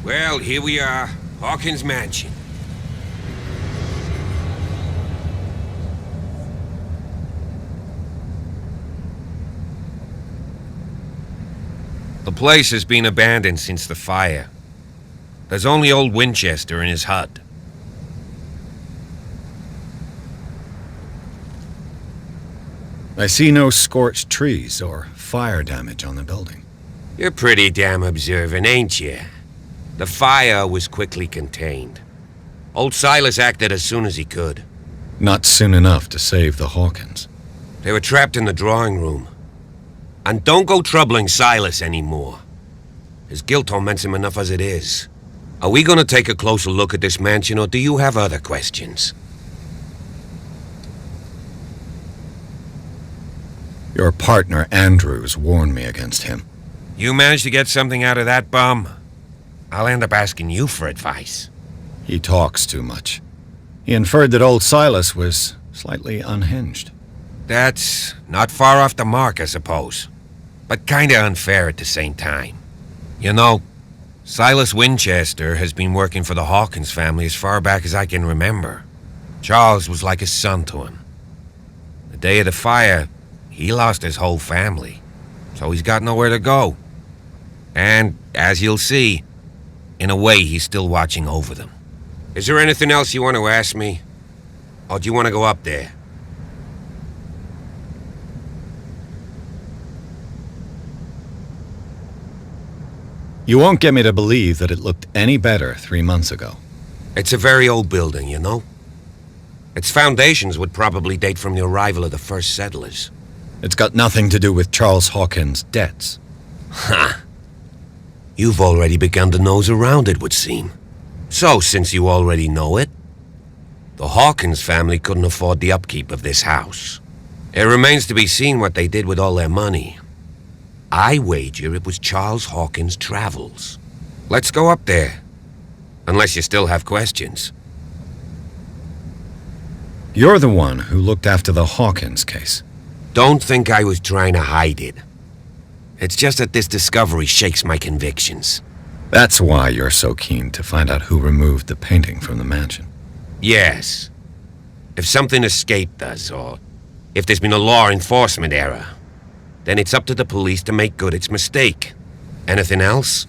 Well, here we are. Hawkins Mansion. The place has been abandoned since the fire. There's only old Winchester in his hut. I see no scorched trees or fire damage on the building. You're pretty damn observant, ain't you? The fire was quickly contained. Old Silas acted as soon as he could. Not soon enough to save the Hawkins. They were trapped in the drawing room. And don't go troubling Silas anymore. His guilt torments him enough as it is. Are we gonna take a closer look at this mansion, or do you have other questions? Your partner, Andrews, warned me against him. You managed to get something out of that bum? I'll end up asking you for advice. He talks too much. He inferred that old Silas was slightly unhinged. That's not far off the mark, I suppose. But kinda unfair at the same time. You know, Silas Winchester has been working for the Hawkins family as far back as I can remember. Charles was like a son to him. The day of the fire, he lost his whole family, so he's got nowhere to go. And, as you'll see, in a way he's still watching over them. Is there anything else you want to ask me? Or do you want to go up there? You won't get me to believe that it looked any better 3 months ago. It's a very old building, you know? Its foundations would probably date from the arrival of the first settlers. It's got nothing to do with Charles Hawkins' debts. Ha! You've already begun to nose around, it would seem. So, since you already know it, the Hawkins family couldn't afford the upkeep of this house. It remains to be seen what they did with all their money. I wager it was Charles Hawkins' travels. Let's go up there. Unless you still have questions. You're the one who looked after the Hawkins case. Don't think I was trying to hide it. It's just that this discovery shakes my convictions. That's why you're so keen to find out who removed the painting from the mansion. Yes. If something escaped us, or if there's been a law enforcement error, then it's up to the police to make good its mistake. Anything else?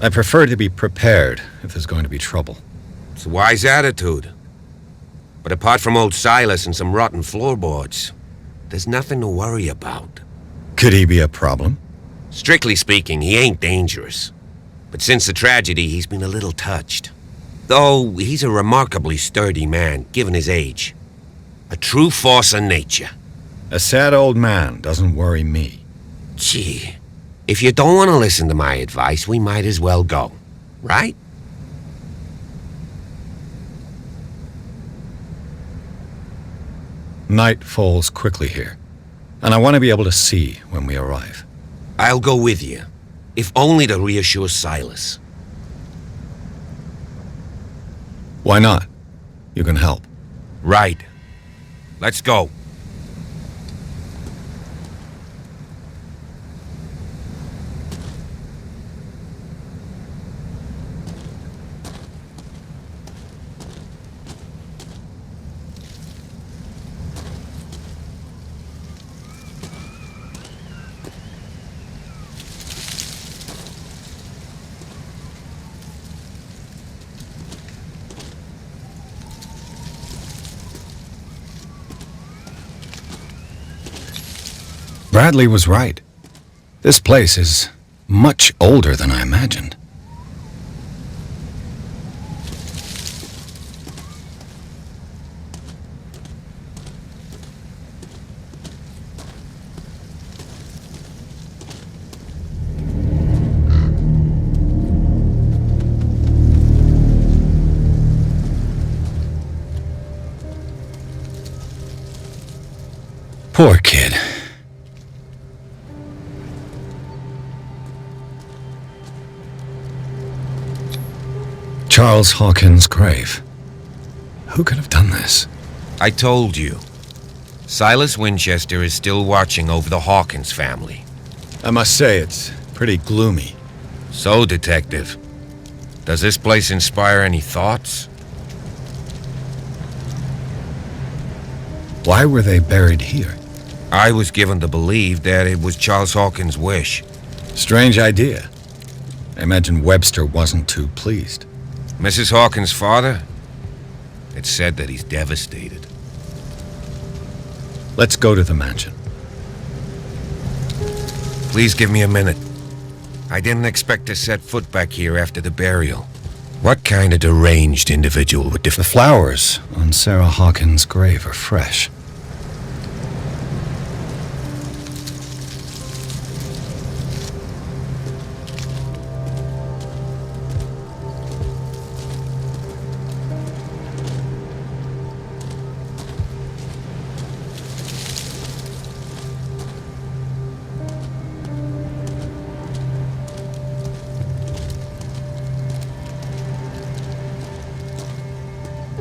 I prefer to be prepared if there's going to be trouble. It's a wise attitude. But apart from old Silas and some rotten floorboards, there's nothing to worry about. Could he be a problem? Strictly speaking, he ain't dangerous. But since the tragedy, he's been a little touched. Though he's a remarkably sturdy man, given his age. A true force of nature. A sad old man doesn't worry me. Gee, if you don't want to listen to my advice, we might as well go. Right? Night falls quickly here, and I want to be able to see when we arrive. I'll go with you, if only to reassure Silas. Why not? You can help. Right. Let's go. Bradley was right. This place is much older than I imagined. Poor kid. Charles Hawkins' grave. Who could have done this? I told you. Silas Winchester is still watching over the Hawkins family. I must say, it's pretty gloomy. So, Detective, does this place inspire any thoughts? Why were they buried here? I was given to believe that it was Charles Hawkins' wish. Strange idea. I imagine Webster wasn't too pleased. Mrs. Hawkins' father? It's said that he's devastated. Let's go to the mansion. Please give me a minute. I didn't expect to set foot back here after the burial. What kind of deranged individual would The flowers on Sarah Hawkins' grave are fresh.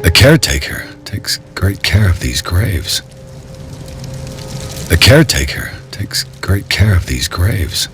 The caretaker takes great care of these graves. The caretaker takes great care of these graves.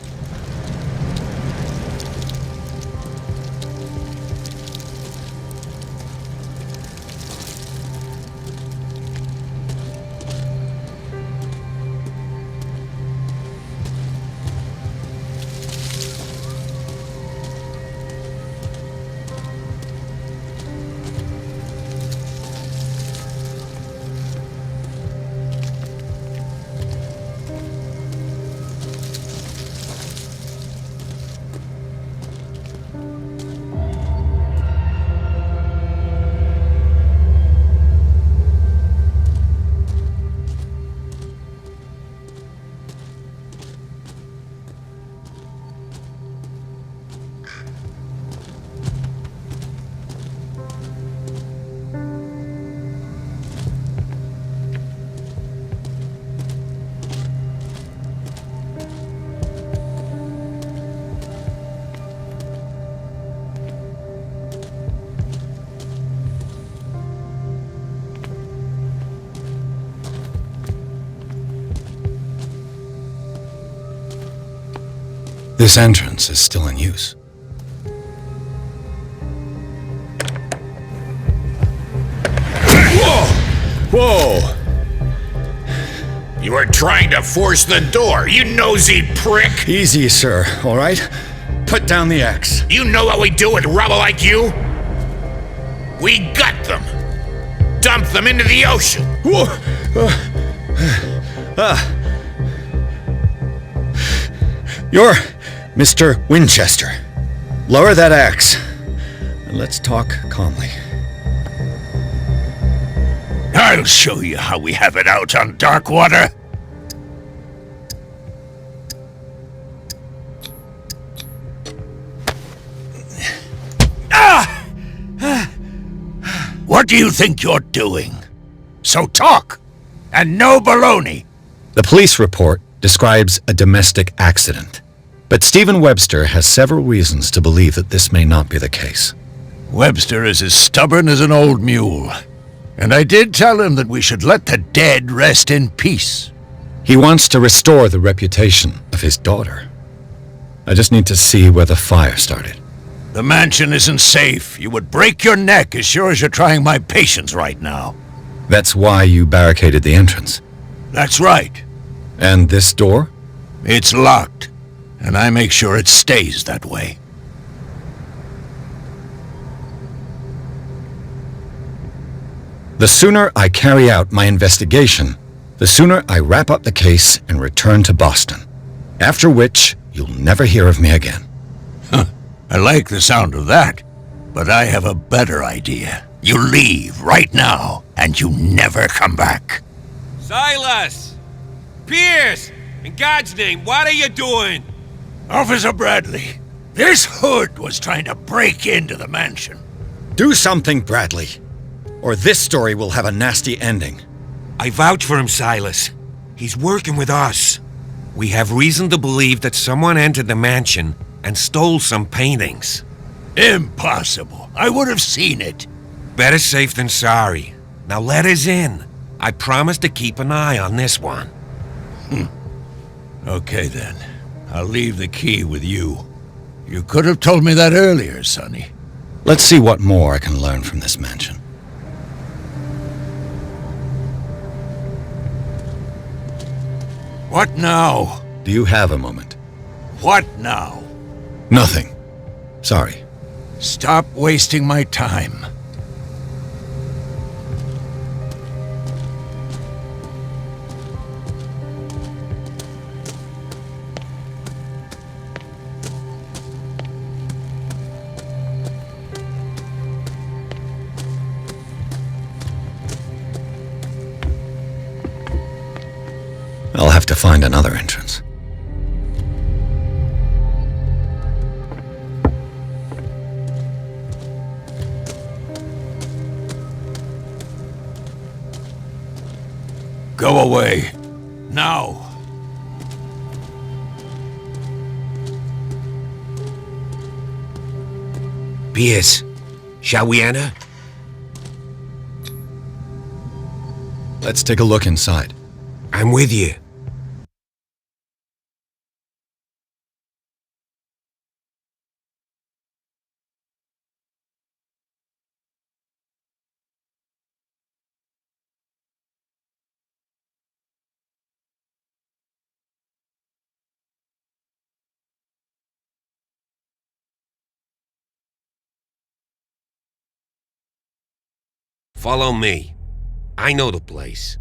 This entrance is still in use. Whoa! You were trying to force the door, you nosy prick! Easy, sir, all right? Put down the axe. You know what we do with rubble like you? We gut them! Dump them into the ocean! Whoa! You're Mr. Winchester. Lower that axe, and let's talk calmly. I'll show you how we have it out on Darkwater. What do you think you're doing? So talk, and no baloney. The police report describes a domestic accident, but Stephen Webster has several reasons to believe that this may not be the case. Webster is as stubborn as an old mule, and I did tell him that we should let the dead rest in peace. He wants to restore the reputation of his daughter. I just need to see where the fire started. The mansion isn't safe. You would break your neck as sure as you're trying my patience right now. That's why you barricaded the entrance. That's right. And this door? It's locked, and I make sure it stays that way. The sooner I carry out my investigation, the sooner I wrap up the case and return to Boston. After which, you'll never hear of me again. I like the sound of that, but I have a better idea. You leave right now, and you never come back. Silas! Pierce! In God's name, what are you doing? Officer Bradley, this hood was trying to break into the mansion. Do something, Bradley, or this story will have a nasty ending. I vouch for him, Silas. He's working with us. We have reason to believe that someone entered the mansion and stole some paintings. Impossible. I would have seen it. Better safe than sorry. Now let us in. I promise to keep an eye on this one. Okay then. I'll leave the key with you. You could have told me that earlier, Sonny. Let's see what more I can learn from this mansion. What now? Do you have a moment? What now? Nothing. Sorry. Stop wasting my time. I'll have to find another entrance. Go away. Now. Pierce, shall we enter? Let's take a look inside. I'm with you. Follow me. I know the place.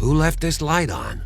Who left this light on?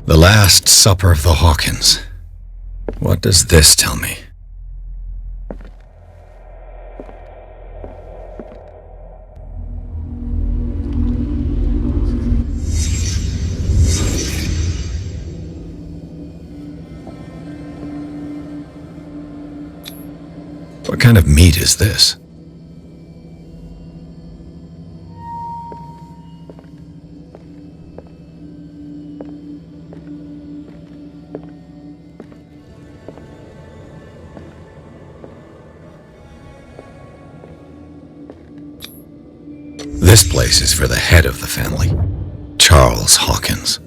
The Last Supper of the Hawkins. What does this tell me? What kind of meat is this? This place is for the head of the family, Charles Hawkins.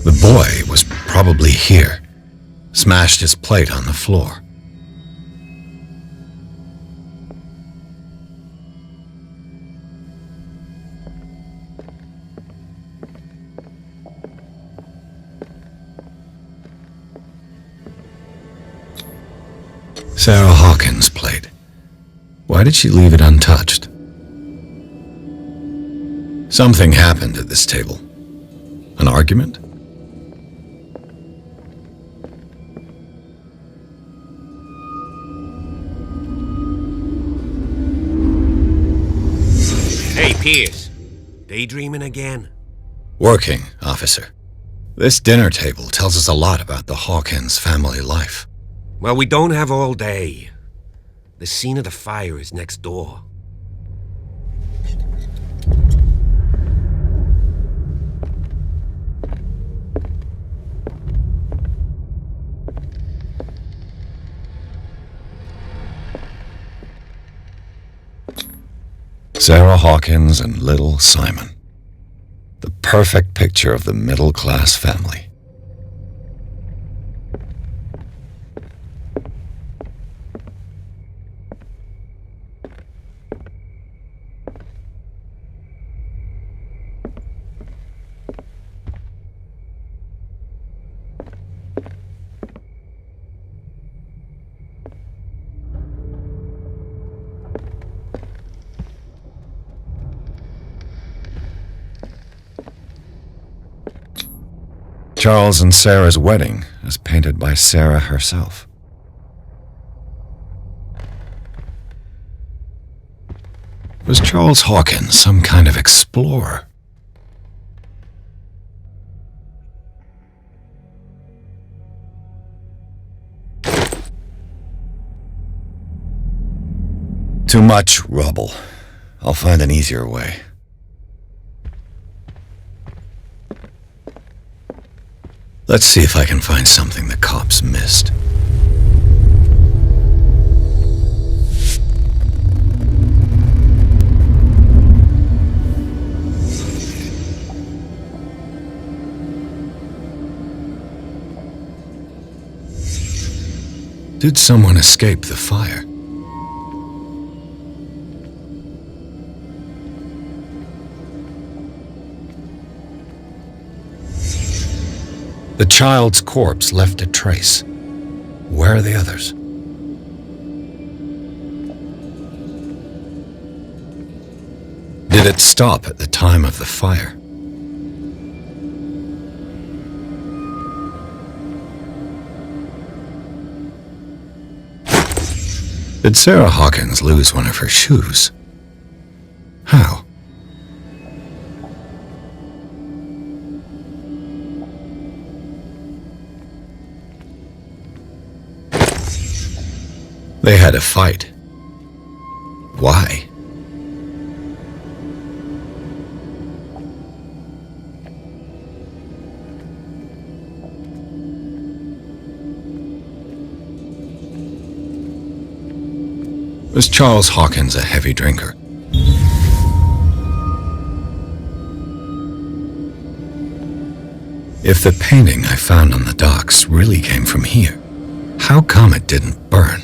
The boy was probably here. Smashed his plate on the floor. Sarah Hawkins' plate. Why did she leave it untouched? Something happened at this table. An argument? Hey, Pierce. Daydreaming again? Working, officer. This dinner table tells us a lot about the Hawkins family life. Well, we don't have all day. The scene of the fire is next door. Sarah Hawkins and little Simon. The perfect picture of the middle-class family. Charles and Sarah's wedding, as painted by Sarah herself. Was Charles Hawkins some kind of explorer? Too much rubble. I'll find an easier way. Let's see if I can find something the cops missed. Did someone escape the fire? The child's corpse left a trace. Where are the others? Did it stop at the time of the fire? Did Sarah Hawkins lose one of her shoes? How? They had a fight. Why? Was Charles Hawkins a heavy drinker? If the painting I found on the docks really came from here, how come it didn't burn?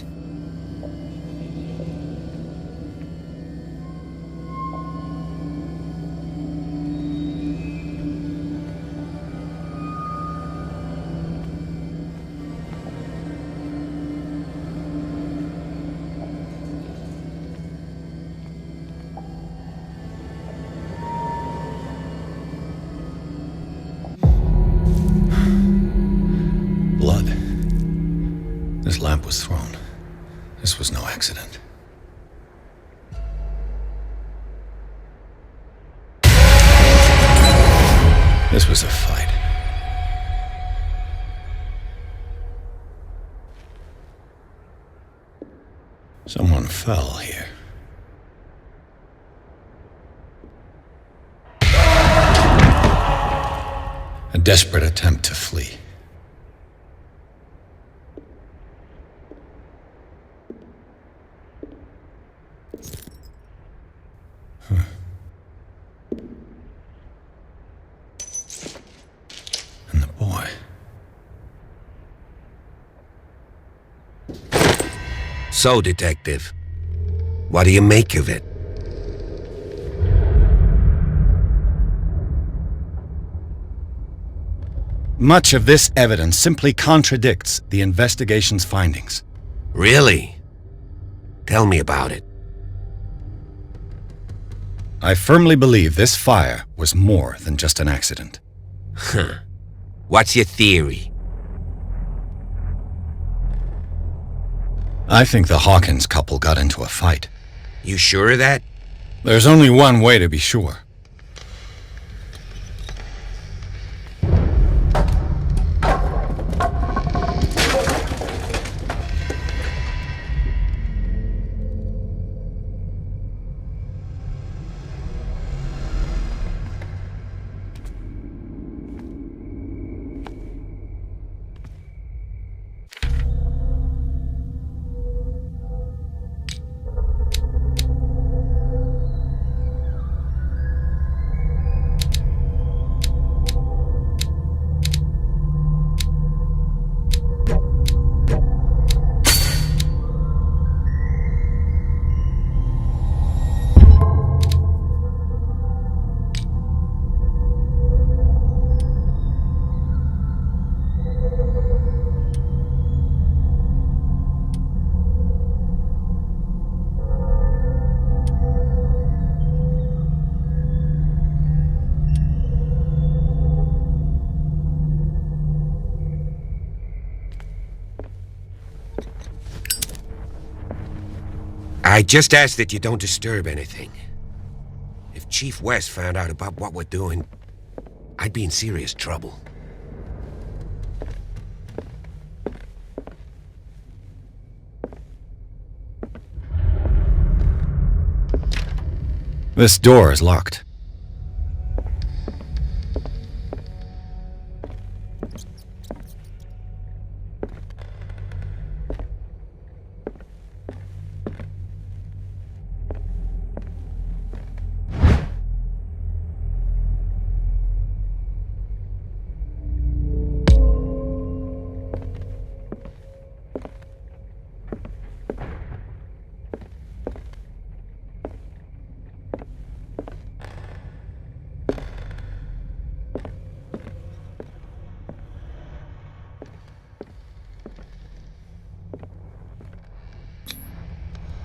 Blood. This lamp was thrown. This was no accident. This was a fight. Someone fell here. A desperate attempt to flee. And the So, Detective, what do you make of it? Much of this evidence simply contradicts the investigation's findings. Really? Tell me about it. I firmly believe this fire was more than just an accident. Huh. What's your theory? I think the Hawkins couple got into a fight. You sure of that? There's only one way to be sure. I just ask that you don't disturb anything. If Chief West found out about what we're doing, I'd be in serious trouble. This door is locked.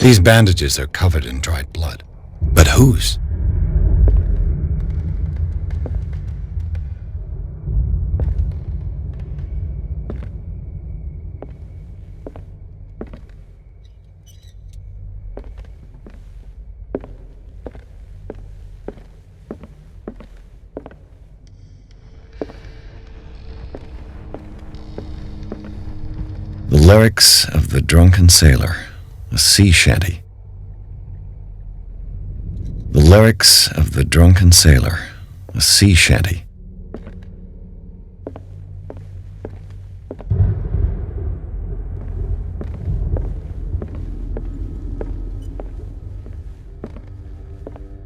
These bandages are covered in dried blood. But whose? The lyrics of the drunken sailor. A sea shanty. The lyrics of the drunken sailor. A sea shanty.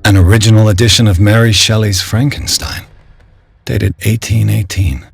An original edition of Mary Shelley's Frankenstein, dated 1818.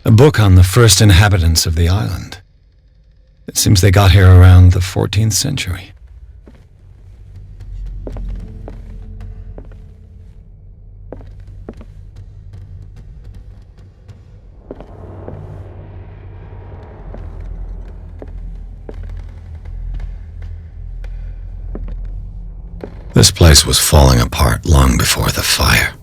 A book on the first inhabitants of the island. It seems they got here around the 14th century. This place was falling apart long before the fire.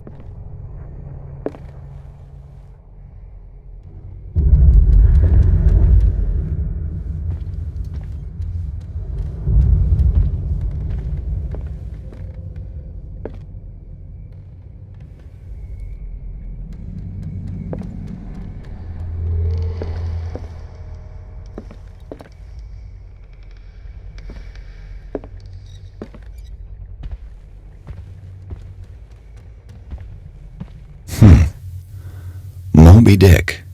Moby Dick,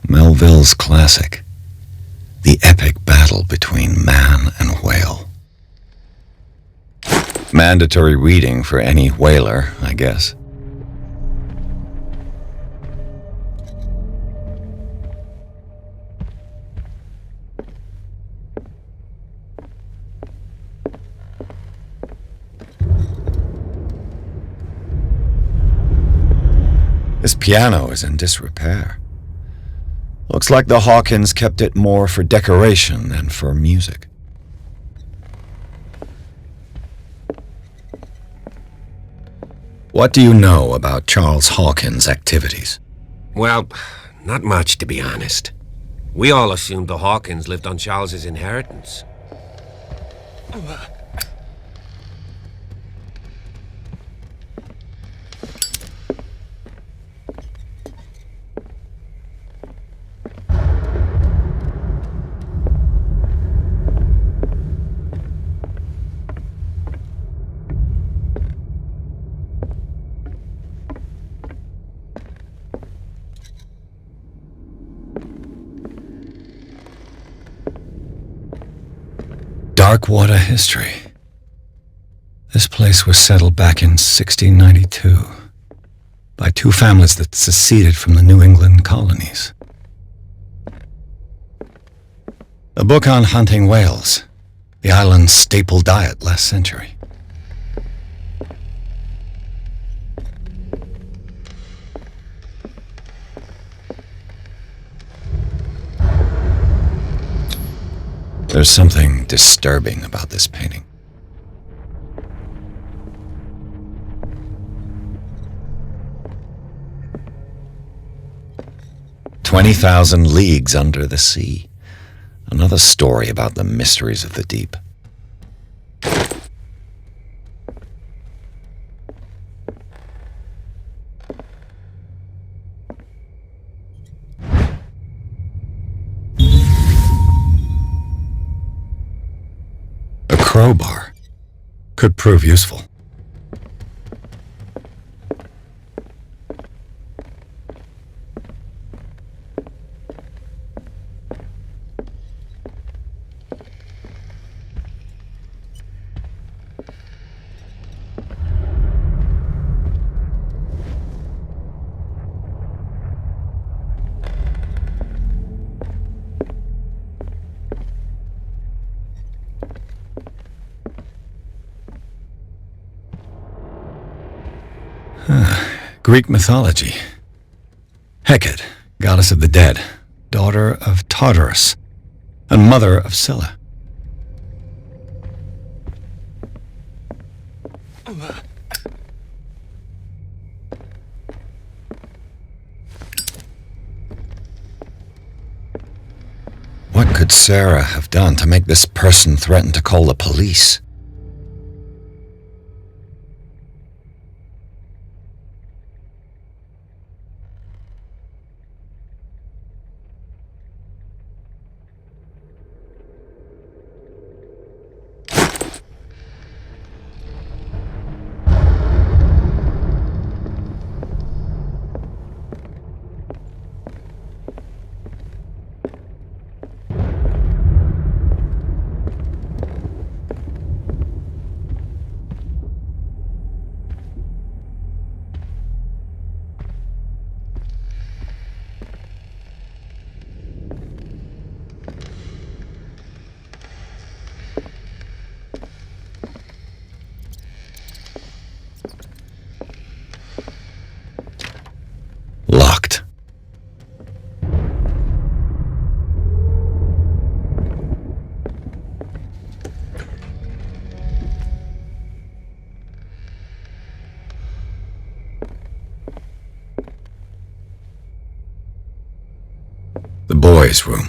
Melville's classic. The epic battle between man and whale. Mandatory reading for any whaler, I guess. This piano is in disrepair. Looks like the Hawkins kept it more for decoration than for music. What do you know about Charles Hawkins' activities? Well, not much, to be honest. We all assumed the Hawkins lived on Charles's inheritance. Darkwater history. This place was settled back in 1692 by two families that seceded from the New England colonies. A book on hunting whales, the island's staple diet last century. There's something disturbing about this painting. "20,000 Leagues Under the Sea." Another story about the mysteries of the deep. A crowbar could prove useful. Greek mythology. Hecate, goddess of the dead, daughter of Tartarus, and mother of Scylla. What could Sarah have done to make this person threaten to call the police? Locked. The boys' room.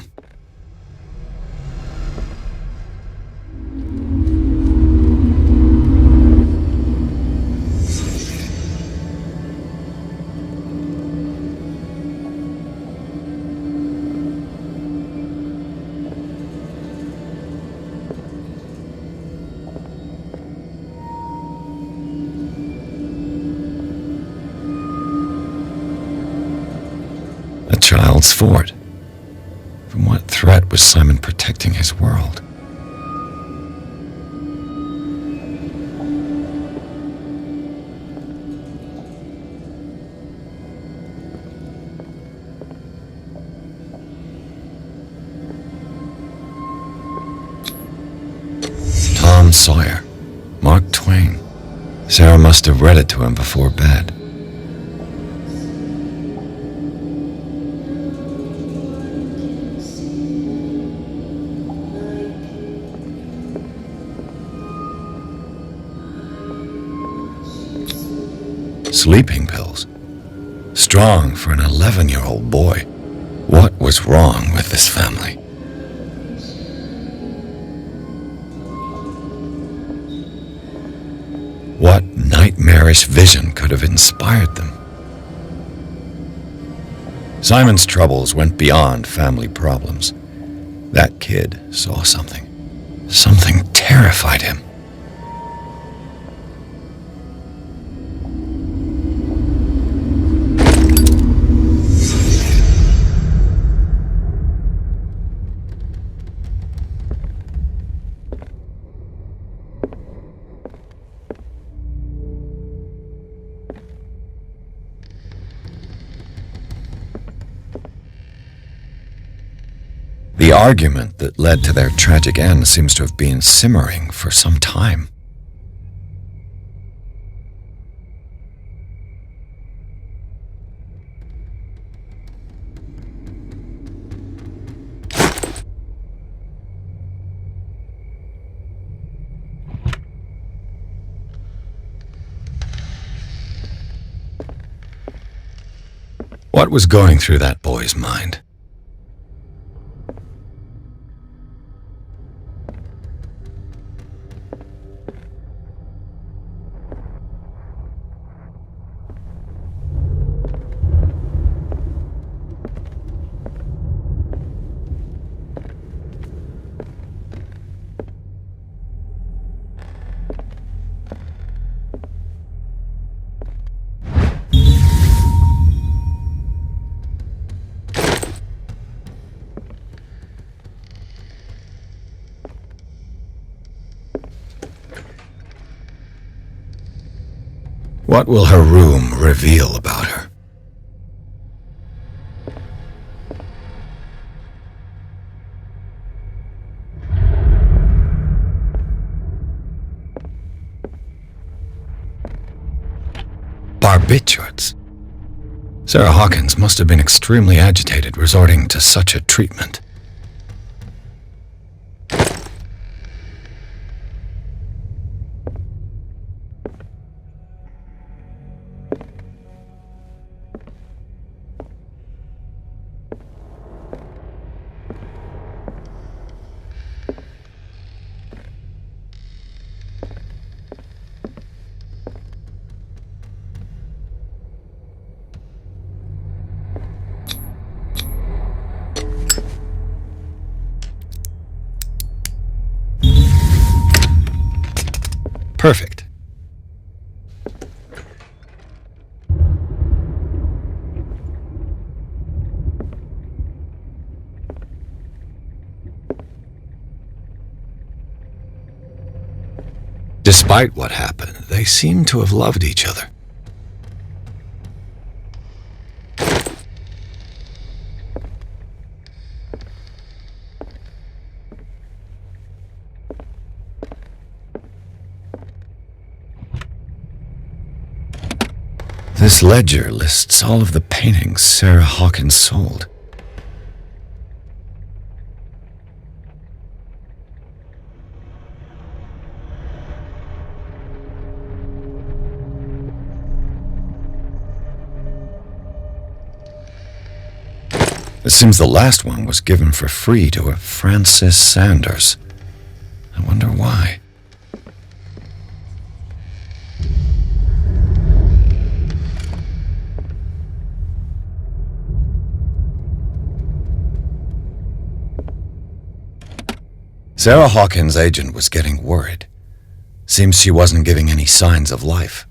child's fort. From what threat was Simon protecting his world? Tom Sawyer, Mark Twain. Sarah must have read it to him before bed. Sleeping pills. Strong for an 11-year-old boy. What was wrong with this family? What nightmarish vision could have inspired them? Simon's troubles went beyond family problems. That kid saw something. Something terrified him. The argument that led to their tragic end seems to have been simmering for some time. What was going through that boy's mind? What will her room reveal about her? Barbiturates. Sarah Hawkins must have been extremely agitated resorting to such a treatment. Perfect. Despite what happened, they seem to have loved each other. This ledger lists all of the paintings Sarah Hawkins sold. It seems the last one was given for free to a Francis Sanders. I wonder why. Sarah Hawkins' agent was getting worried. Seems she wasn't giving any signs of life.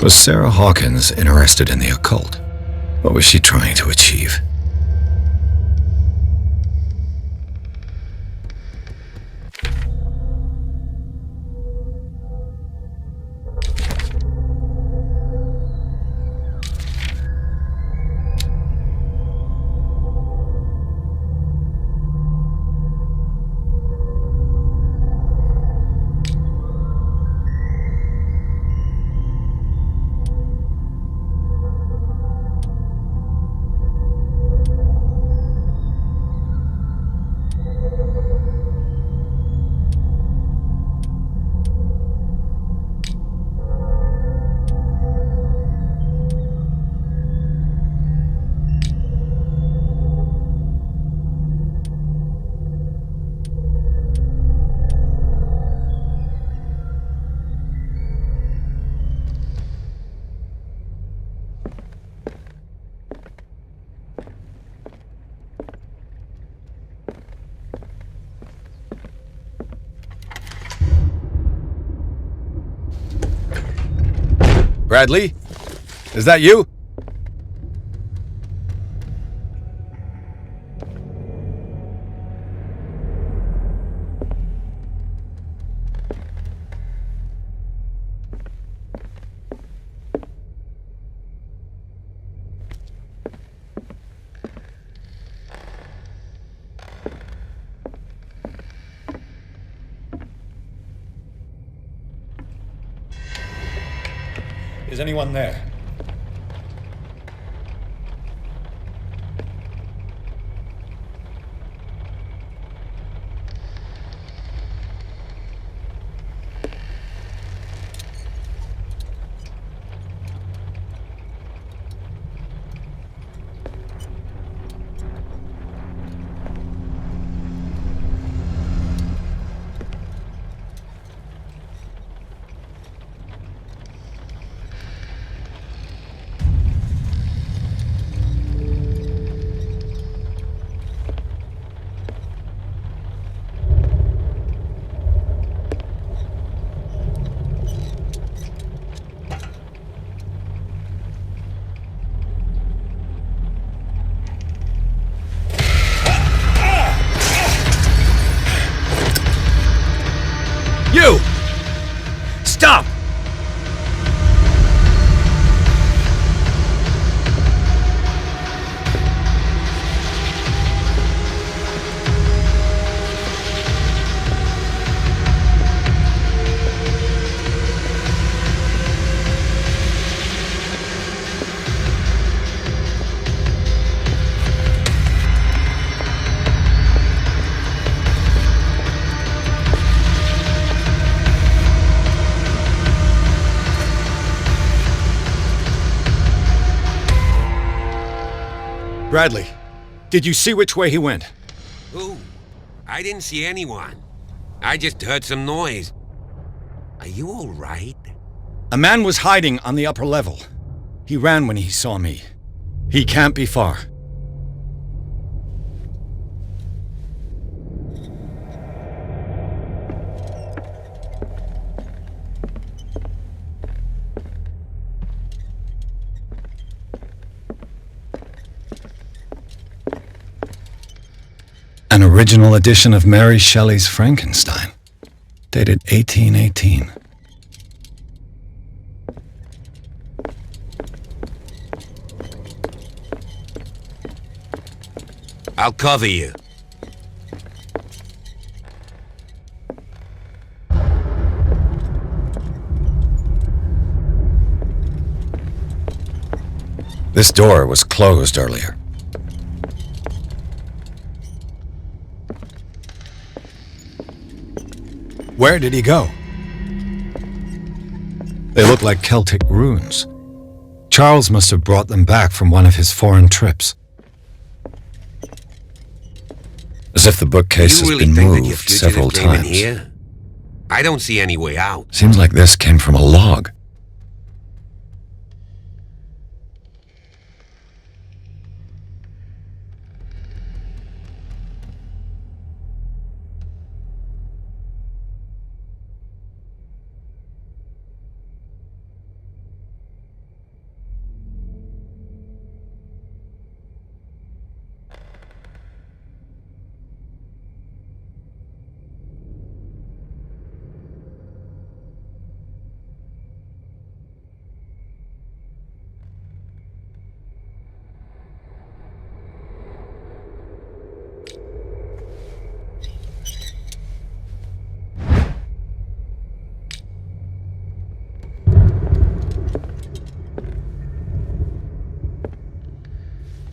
Was Sarah Hawkins interested in the occult? What was she trying to achieve? Bradley? Is that you? Is anyone there? You! Stop! Bradley, did you see which way he went? Who? I didn't see anyone. I just heard some noise. Are you all right? A man was hiding on the upper level. He ran when he saw me. He can't be far. An original edition of Mary Shelley's Frankenstein, dated 1818. I'll cover you. This door was closed earlier. Where did he go? They look like Celtic runes. Charles must have brought them back from one of his foreign trips. As if the bookcase has been moved several times. Here? I don't see any way out. Seems like this came from a log.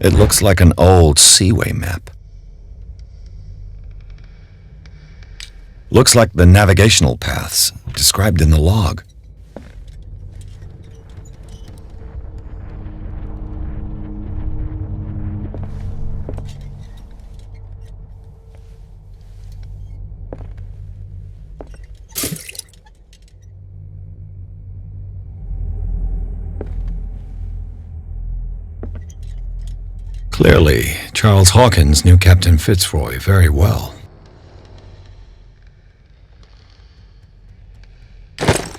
It looks like an old seaway map. Looks like the navigational paths described in the log. Clearly, Charles Hawkins knew Captain Fitzroy very well.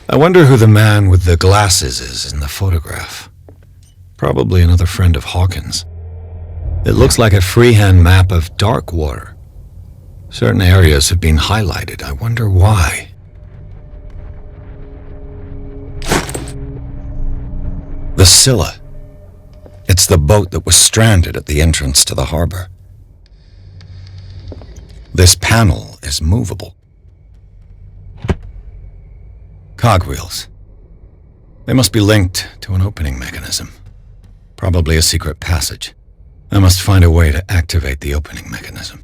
I wonder who the man with the glasses is in the photograph. Probably another friend of Hawkins. It looks like a freehand map of dark water. Certain areas have been highlighted. I wonder why. The Scylla. It's the boat that was stranded at the entrance to the harbor. This panel is movable. Cogwheels. They must be linked to an opening mechanism. Probably a secret passage. I must find a way to activate the opening mechanism.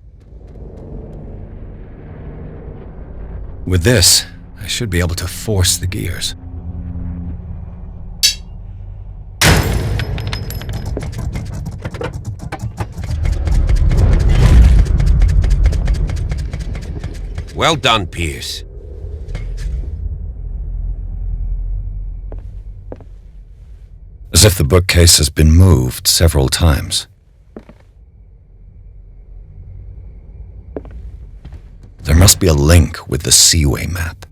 With this, I should be able to force the gears. Well done, Pierce. As if the bookcase has been moved several times. There must be a link with the Seaway map.